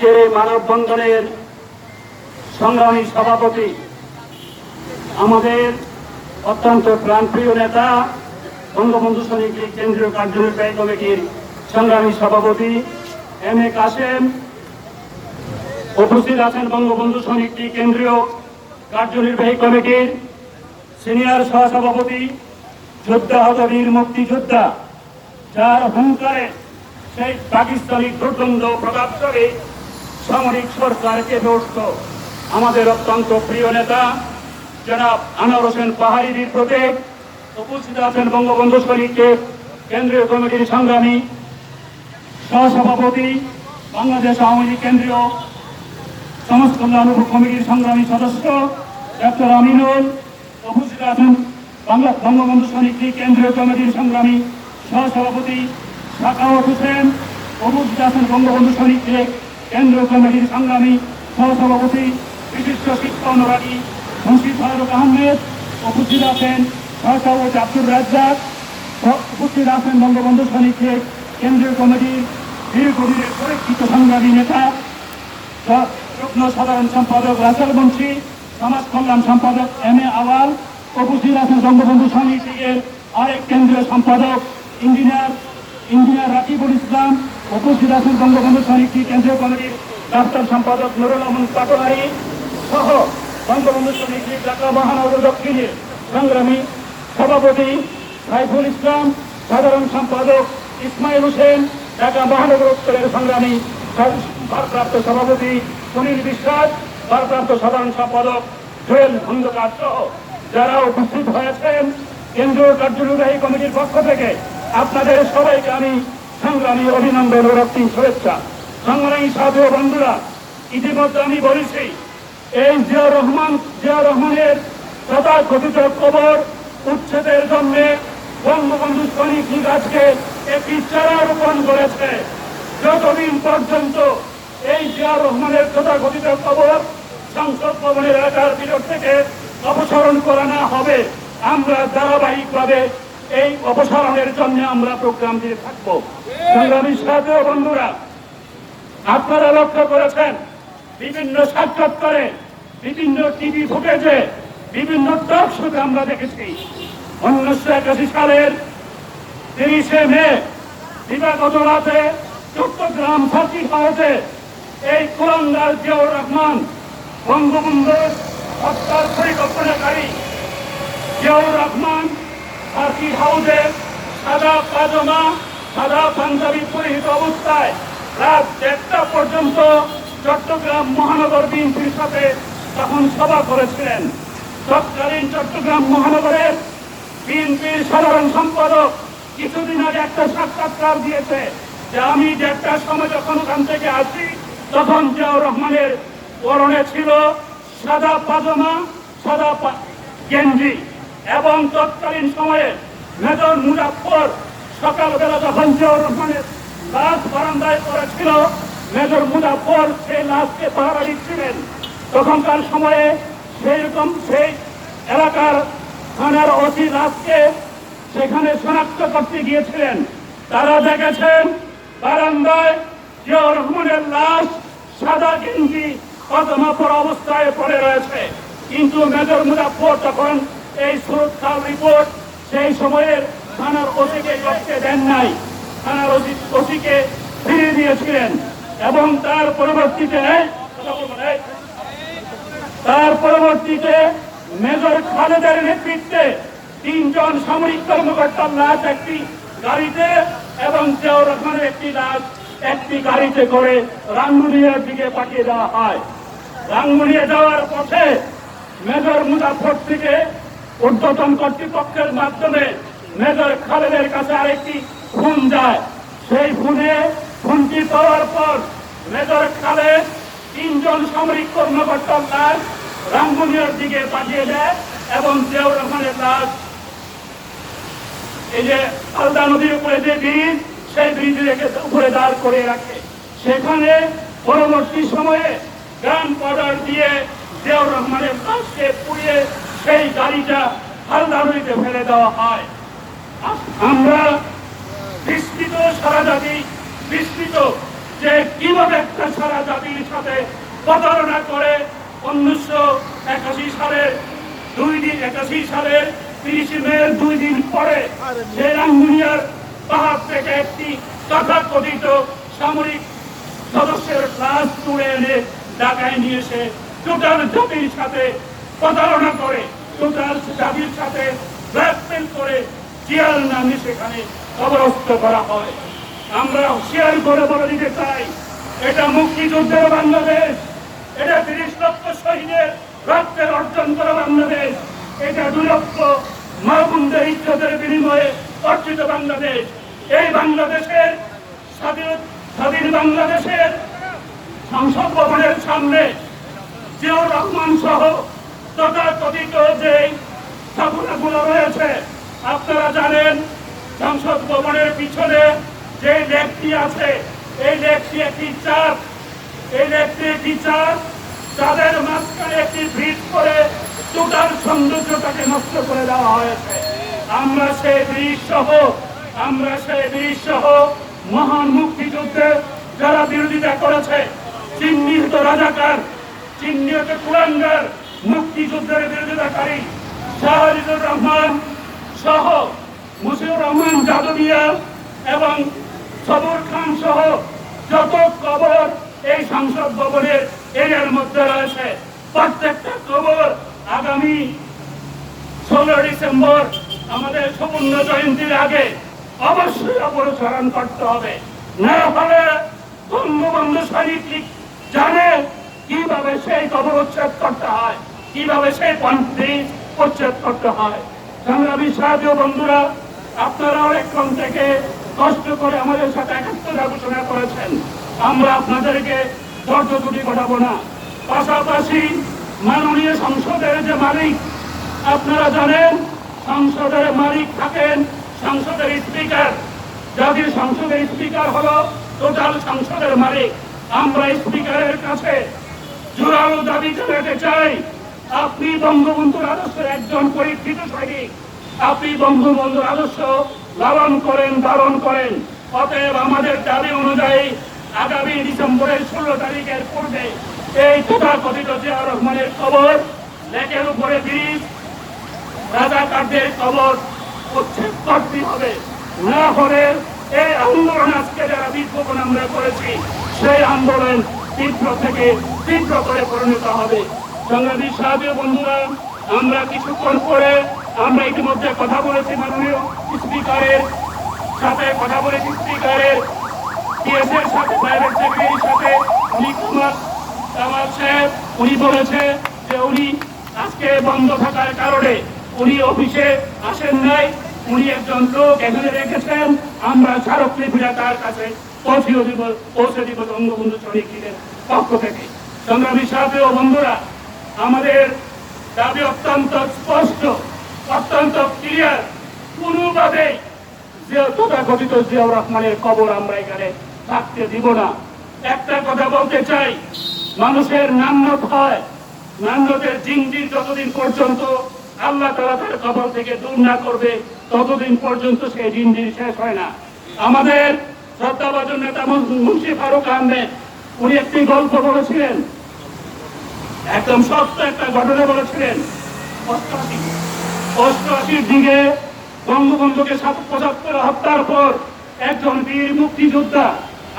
আজকের এই মানববন্ধনের সংগ্রামী সভাপতি, আমাদের অত্যন্ত প্রাণপ্রিয় নেতা, বঙ্গবন্ধু সৈনিক লীগ কেন্দ্রীয় কার্যনির্বাহী কমিটির সংগ্রামী সভাপতি এম এ কাসেম, উপস্থিত আছেন বঙ্গবন্ধু সৈনিক লীগ কেন্দ্রীয় কার্যনির্বাহী কমিটির সিনিয়র সহসভাপতি, যোদ্ধাহত বীর মুক্তিযোদ্ধা, যার হুঙ্কারে সেই পাকিস্তানি দুর্গন্ধ প্রতাপশালী সামরিক সরকার কেঁপে উঠত, আমাদের অত্যন্ত প্রিয় নেতা জনাব আনোয়ার হোসেন পাহাড়ির প্রতীক। উপস্থিত আছেন বঙ্গবন্ধু সৈনিক কেন্দ্রীয় কমিটির সংগ্রামী সহসভাপতি, বাংলাদেশ আওয়ামী লীগ কেন্দ্রীয় সমাজ কল্যাণ উপকমিটির সংগ্রামী সদস্য ডক্টর আমিনুল। উপস্থিত আছেন বঙ্গবন্ধু সৈনিক লীগ কেন্দ্রীয় কমিটির সংগ্রামী সহসভাপতি সাখাওয়াত হোসেন। উপস্থিত আছেন বঙ্গবন্ধু সৈনিক লীগ কেন্দ্রীয় কমিটির সংগ্রামী সহসভাপতি বিশিষ্ট শিক্ষা অনুরাগী মুন্সি ফারুক আহমেদ। উপস্থিত আছেন সহসভাপতি আব্দুর রাজ্জাক। উপস্থিত আছেন বঙ্গবন্ধু সৈনিক লীগ কেন্দ্রীয় কমিটির দীর্ঘদিনের পরীক্ষিত সংগ্রামী নেতা যুগ্ম সাধারণ সম্পাদক রাসেল মুন্সি, সমাজ কল্যাণ সম্পাদক এম এ আওয়াল। উপস্থিত আছেন বঙ্গবন্ধু সৈনিক লীগের আরেক কেন্দ্রীয় সম্পাদক ইঞ্জিনিয়ার রাকিবুল ইসলাম। উপস্থিত আছেন বঙ্গবন্ধু সৈনিক লীগ কেন্দ্রীয় কমিটির দপ্তর সম্পাদক নুরুল আহমদ পাটোয়ারি সহ বঙ্গবন্ধু সৈনিক লীগ ঢাকা মহানগর দক্ষিণের সংগ্রামী সভাপতি সাইফুল ইসলাম, সাধারণ সম্পাদক ইসমাইল হোসেন, ঢাকা মহানগর উত্তরের সংগ্রামী ভারপ্রাপ্ত সভাপতি সুনীল বিশ্বাস, ভারপ্রাপ্ত সাধারণ সম্পাদক জুয়েল খন্দকার সহ যারা উপস্থিত হয়েছেন কেন্দ্রীয় কার্যনির্বাহী কমিটির পক্ষ থেকে আপনাদের সবাইকে আমি সংগ্রামী অভিনন্দন ও রক্তিম শুভেচ্ছা। সংগ্রামী সাথী ও বন্ধুরা, ইতিমধ্যে আমি বলেছি এই জিয়া রহমানের তথাকথিত কবর উচ্ছেদের জন্য বঙ্গবন্ধু সৈনিক লীগ আজকে একটি চারা রোপণ করেছে। যতদিন পর্যন্ত এই জিয়া রহমানের তথাকথিত কবর সংসদ ভবনের এলাকার ভিতর থেকে অপসারণ করা না হবে, আমরা ধারাবাহিকভাবে এই অপসারণের জন্য আমরা প্রোগ্রাম দিয়ে থাকবো। সংগ্রামী সাথী ও বন্ধুরা, আপনারা লক্ষ্য করেছেন বিভিন্ন সাক্ষাৎকারে, বিভিন্ন টিভি ফুটেজে, বিভিন্ন টক শোতে আমরা দেখেছি 1981 সালের 30শে মে দিবাগত রাতে চট্টগ্রাম সার্কিট হাউসে এই কুলাঙ্গার জিয়াউর রহমান বঙ্গবন্ধুর হত্যার পরিকল্পনাকারী জিয়াউর রহমান সার্কিট হাউসে সাদা পাজামা, সাদা পাঞ্জাবি পরিহিত অবস্থায় রাত 1টা পর্যন্ত চট্টগ্রাম মহানগর বিএনপির সাথে তখন সভা করেছিলেন। তৎকালীন চট্টগ্রাম মহানগরের বিএনপির সাধারণ সম্পাদক কিছুদিন আগে একটা সাক্ষাৎকার দিয়েছে যে আমি 1টার সময় যখন ওখান থেকে আসি তখন জিয়াউর রহমানের পরনে ছিল সাদা পাজামা, সাদা গেঞ্জি, এবং তৎকালীন সময়ে মেজর মুজাফফর সকালবেলা যখন জিয়াউর রহমানের লাশ বারান্দায় পড়েছিল, মেজর মুজাফফর সেই লাশকে পাহারা দিচ্ছিলেন। তখনকার সময়ে সেই এলাকার থানার ওসি লাশকে সেখানে শনাক্ত করতে গিয়েছিলেন। তারা দেখেছেন বারান্দায় জিয়াউর রহমানের লাশ সাদা গেঞ্জি পাজামা পরা অবস্থায় পড়ে রয়েছে, কিন্তু মেজর মুজাফফর তখন এই সুরক্ষার রিপোর্ট সেই সময়ের থানার ওসিকে করতে দেন নাই, থানার ওসিকে ফিরিয়ে দিয়েছিলেন। এবং তার পরবর্তীতে মেজর খালেদের নেতৃত্বে 3 জন সামরিক কর্মকর্তার লাশ একটি গাড়িতে এবং জিয়াউর রহমানের একটি লাশ একটি গাড়িতে করে রাঙ্গুনিয়ার দিকে পাঠিয়ে দেওয়া হয়। রাঙ্গুনিয়া যাওয়ার পথে মেজর মুজাফফর থেকে ঊর্ধ্বতন কর্তৃপক্ষের মাধ্যমে মেজর খালেদের কাছে আরেকটি ফোন যায়। সেই ফোনটি পাওয়ার পর মেজর খালেদ 3 জন সামরিক কর্মকর্তার লাশ রাঙ্গুনিয়ার দিকে পাঠিয়ে দেয় এবং জিয়াউর রহমানের লাশ এই যে হালদা নদীর উপরে যে ব্রিজ, সেই ব্রিজের উপরে দাঁড় করে রাখে। সেখানে পরবর্তী সময়ে গান অর্ডার দিয়ে জিয়াউর রহমানের লাশকে পুড়িয়ে সেই গাড়িটা হালদা নদীতে ফেলে দেওয়া হয়। আমরা বিস্মিত, সারা জাতি বিস্মিত যে কিভাবে একটা সারা জাতি সাথে প্রতারণা করে 1981 সালের 30 মে 2 দিন পরে সে রাঙ্গুনিয়ার পাহাড় থেকে একটি তথাকথিত সামরিক সদস্যের লাশ তুলে এনে ঢাকায় নিয়ে এসে টোটাল জাতির সাথে প্রতারণা করে, টোটাল জাতির সাথে ব্ল্যাকমেল করে জিয়ার নামে সেখানে কবরস্থ করা হয়। আমরা শেয়ার করে বলে দিতে চাই, এটা মুক্তিযুদ্ধের বাংলাদেশ, এটা 30 লক্ষ শহীদের রক্তের অর্জন করা বাংলাদেশ, এটা 2 লক্ষ মা বোনদের ইজ্জতের বিনিময়ে অর্জিত বাংলাদেশ। এই বাংলাদেশের স্বাধীন বাংলাদেশের সংসদ ভবনের সামনে জিয়াউর রহমান সহ তথাকথিত যে স্থাপনাগুলো রয়েছে, আপনারা জানেন সংসদ ভবনের পিছনে যে লেকটি আছে, এই লেকটি একটি চাপ, এই লেকটি একটি চাপ, তাদের মাঝখানে একটি ব্রিজ করে টোটাল সৌন্দর্যটাকে নষ্ট করে দেওয়া হয়েছে। আমরা সেই ব্রিজ সহ মহান মুক্তিযুদ্ধে যারা বিরোধিতা করেছে, চিহ্নিত রাজাকার, চিহ্নিত কুলাঙ্গার, মুক্তিযুদ্ধের বিরোধিতাকারী শাহরিজুর রহমান সহ মুজিবুর রহমান যাদবিয়া এবং সবুর খান সহ যত কবর এই সংসদ ভবনের এরিয়ার মধ্যে রয়েছে, প্রত্যেকটা কবর আগামী 16 ডিসেম্বর আমাদের সুবর্ণ জয়ন্তীর আগে অবশ্যই অপসারণ করতে হবে। না হলে বঙ্গবন্ধু সৈনিক জানে কিভাবে সেই কবর উচ্ছেদ করতে হয়, কিভাবে সেই পন্থী উচ্ছেদ করতে হয়। সংগ্রামী সাহায্য বন্ধুরা, আপনারা অনেকক্ষণ থেকে কষ্ট করে আমাদের সাথে একাত্মতা ঘোষণা করেছেন, আমরা আপনাদেরকে ধৈর্য ত্রুটি ঘটাবো না। পাশাপাশি মাননীয় সংসদের যে মালিক, আপনারা জানেন সংসদের মালিক থাকেন সংসদের স্পিকার। জাতীয় সংসদের স্পিকার হলো টোটাল সংসদের মালিক। আমরা স্পিকারের কাছে জোরালো দাবি জানাতে চাই, আপনি বঙ্গবন্ধুর আদর্শের একজন পরীক্ষিত সৈনিক, আপনি বঙ্গবন্ধুর আদর্শ লালন করেন, ধারণ করেন। অতএব আমাদের দাবি অনুযায়ী আগামী ডিসেম্বরের 16 তারিখের পূর্বে এই তথাকথিত জিয়াউর রহমানের কবর, লেকের উপরে ব্রিজ, রাজাকারদের কবর উচ্ছেদ করতে হবে। না হলে এই আন্দোলন আজকে যারা বিক্ষোভন আমরা করেছি, সেই আন্দোলন তীব্র থেকে তীব্র করে পরিণত হবে। সংগ্রামী সাহায্য বন্ধুরা, আমরা কিছুক্ষণ পরে আমরা ইতিমধ্যে কথা বলেছি মাননীয় স্পিকারের সাথে, কথা বলেছি স্পিকারের টিএসের সাথে, প্রাইভেট সেক্রেটারির সাথে। উনি বলেছে যে উনি আজকে বন্ধ থাকার কারণে উনি অফিসে আসেন নাই, উনি একজন লোক এখানে রেখেছেন, আমরা স্মারকলিপিটা তার কাছে পৌঁছে দিব বঙ্গবন্ধু শহীদের পক্ষ থেকে। সংগ্রামী সাথী ও বন্ধুরা, আমাদের দাবি অত্যন্ত স্পষ্ট, অত্যন্ত ক্লিয়ার। কোনোভাবে তথাকথিত জিয়াউর রহমানের কবর আমরা এখানে থাকতে দিব না। একটা কথা বলতে চাই, মানুষের নান্নত হয়, নান্নতের জিনজির যতদিন পর্যন্ত আল্লাহ তাআলা তার কবর থেকে দূর না করবে, ততদিন পর্যন্ত সেই জিনজির শেষ হয় না। আমাদের শ্রদ্ধাভাজন নেতা মুন্সি ফারুক আহমেদ, উনি একটি গল্প বলেছিলেন, একদম সত্য একটা ঘটনা বলেছিলেন। 88 দিকে বঙ্গবন্ধুকে ৭৫ হত্যার পর একজন বীর মুক্তিযোদ্ধা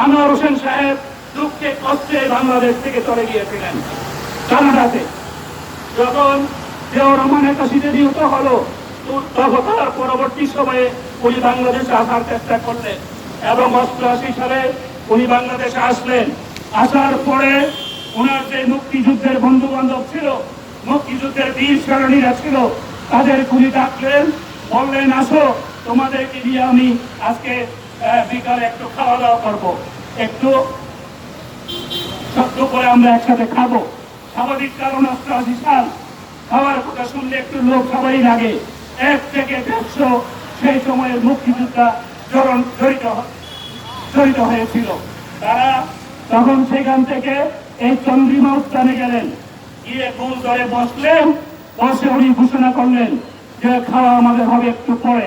আনোয়ার হোসেন সাহেব দুঃখে কষ্টে বাংলাদেশ থেকে চলে গিয়েছিলেন কানাডাতে। যখন জিয়াউর রহমান 81-তে নিহত হলো, তখন তার পরবর্তী সময়ে উনি বাংলাদেশে আসার চেষ্টা করলেন এবং 88 সালে উনি বাংলাদেশে আসলেন। আসার পরে ওনার যে মুক্তিযুদ্ধের বন্ধু বান্ধব ছিল, মুক্তিযুদ্ধের বীর সেনানীরা ছিল, তাদের উনি ডাকলেন, বললেন আসো তোমাদেরকে দিয়ে আমি আজকে বিকালে একটু খাওয়া দাওয়া করবো, একটু সত্য করে আমরা একসাথে খাবো। স্বাভাবিক কারণ 88 সাল, খাওয়ার কথা শুনলে একটু লোক সবাই লাগে। 1 থেকে 150 সেই সময়ের মুক্তিযোদ্ধা জড়িত হয়েছিল। তারা তখন সেখান থেকে এই চন্দ্রিমা উদ্যানে গেলেন, গিয়ে গোল ধরে বসলেন। বসে উনি ঘোষণা করলেন যে খাওয়া আমাদের হবে একটু পরে,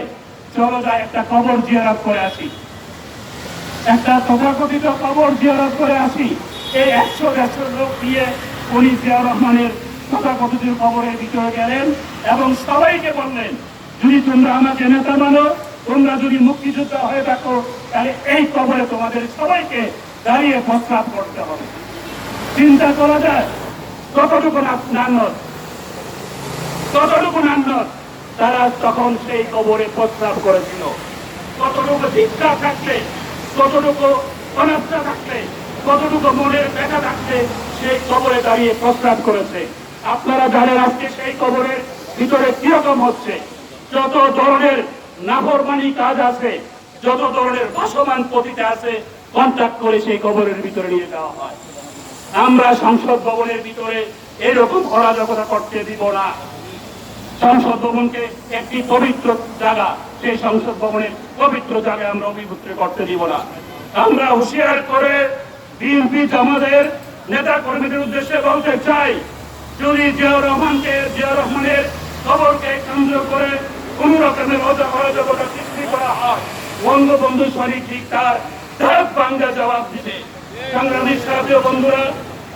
চলো যাই একটা কবর জিয়ারত করে আসি, একটা তথাকথিত কবর জিয়ারত করে আসি। এই 100-150 লোক দিয়ে উনি জিয়া রহমানের তথাকথিত কবরের ভিতরে গেলেন এবং সবাইকে বললেন, যদি তোমরা আমাকে নেতা মানো, তোমরা যদি মুক্তিযোদ্ধা হয়ে থাকো, তাহলে এই কবরে তোমাদের সবাইকে দাঁড়িয়ে প্রস্তাব করতে হবে। চিন্তা করা যায় কতটুকু নান্নত তারা তখন সেই কবরে প্রস্তাব করেছিল। কতটুকু ধিক্কার থাকলে, কতটুকু অনাস্থা থাকলে, কতটুকু মনের ব্যথা থাকলে সেই কবরে দাঁড়িয়ে প্রস্তাব করেছে। আপনারা জানেন আজকে সেই কবরের ভিতরে কিরকম হচ্ছে। যত ধরনের নাফরমানি কাজ আছে, যত ধরনের ভাসমান পতিতে আছে, কন্ট্যাক্ট করে সেই কবরের ভিতরে নিয়ে যাওয়া হয়। আমরা সংসদ ভবনের ভিতরে এরকম অরাজকতা করতে দিব না। সংসদ ভবনকে একটি পবিত্র জায়গা, সেই সংসদ ভবনের পবিত্র জায়গায় আমরা অভিভূত করতে দিব না। আমরা হুঁশিয়ার করে বিএনপি জামাতের নেতা কর্মীদের উদ্দেশ্যে বলতে চাই, যদি জিয়া রহমানের খবরকে কেন্দ্র করে কোন রকমের অরাজকতা সৃষ্টি করা হয়, বঙ্গবন্ধু শরীফ ঠিক তার বাংলা জবাব দিবে। সংগ্রামী সাথীয় বন্ধুরা,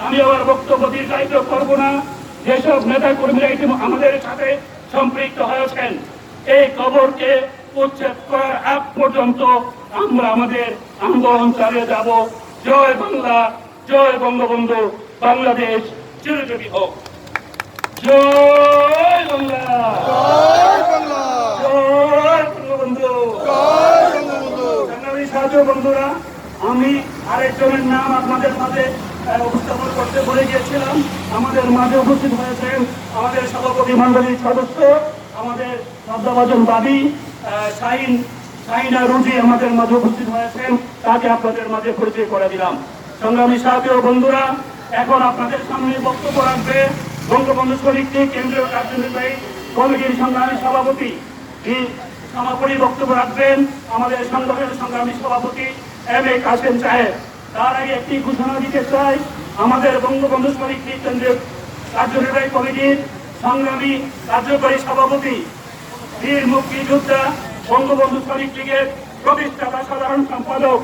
আমি আমার বক্তব্য দীর্ঘায়িত করব না। যেসব নেতা কর্মীরা আমাদের সাথে সম্পৃক্ত হয়েছেন, এই খবরকে উচ্ছেদ করার আগ পর্যন্ত আমরা আমাদের আন্দোলন চালিয়ে যাব। জয় বাংলা, জয় বঙ্গবন্ধু, বাংলাদেশ চিরজীবী হোক। জয় বাংলা, জয় বঙ্গবন্ধু। সংগ্রামী সাথীয় বন্ধুরা, আমি আরেকজনের নাম আপনাদের মাঝে উপস্থাপন করতে বলে গিয়েছিলাম। আমাদের মাঝে উপস্থিত হয়েছেন আমাদের সভাপতি মন্ডলীর সদস্য, আমাদের শ্রদ্ধাভাজন দাবি শাহিনা রুজি আমাদের মাঝে উপস্থিত হয়েছেন। তাকে আপনাদের মাঝে পরিচয় করে দিলাম। সংগ্রামী সাথীয় বন্ধুরা, এখন আপনাদের সামনে বক্তব্য রাখবে বঙ্গবন্ধু শরীফ কেন্দ্রীয় কার্যনির্বাহী কমিটির সংগ্রামী সভাপতি। সমাপনী বক্তব্য রাখবেন আমাদের সংগঠনের সংগ্রামী সভাপতি এম.এ. কাসেম সাহেব। তার আগে একটি ঘোষণা দিতে চাই, আমাদের বঙ্গবন্ধু শরীফ কেন্দ্রীয় কার্যনির্বাহী কমিটির সংগ্রামী কার্যকরী সভাপতি, বীর মুক্তিযোদ্ধা, বঙ্গবন্ধু শরীফ লীগের প্রতিষ্ঠাতা সাধারণ সম্পাদক,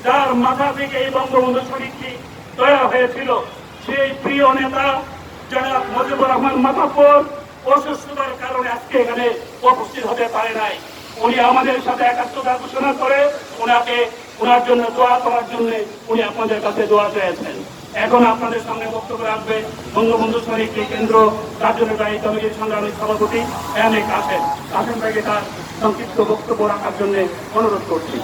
যার মাথা থেকে এই বঙ্গবন্ধু শরীফ লীগ তৈরি হয়েছিল, সেই প্রিয় নেতা জনাব মুজিবুর রহমান মাতাব্বর অসুস্থতার কারণে আজকে এখানে উপস্থিত হতে পারে নাই। উনি আমাদের সাথে একাত্মতা ঘোষণা করে ওনার জন্য দোয়া করার জন্য উনি আপনাদের কাছে দোয়া চেয়েছেন। এখন আপনাদের সামনে বক্তব্য রাখবে বঙ্গবন্ধু শরীফ কেন্দ্র কার্যনির্বাহী কমিটির সংগ্রামী সভাপতি এম.এ. কাসেম। কাসেম ভাইকে তার সংক্ষিপ্ত বক্তব্য রাখার জন্য অনুরোধ করছি।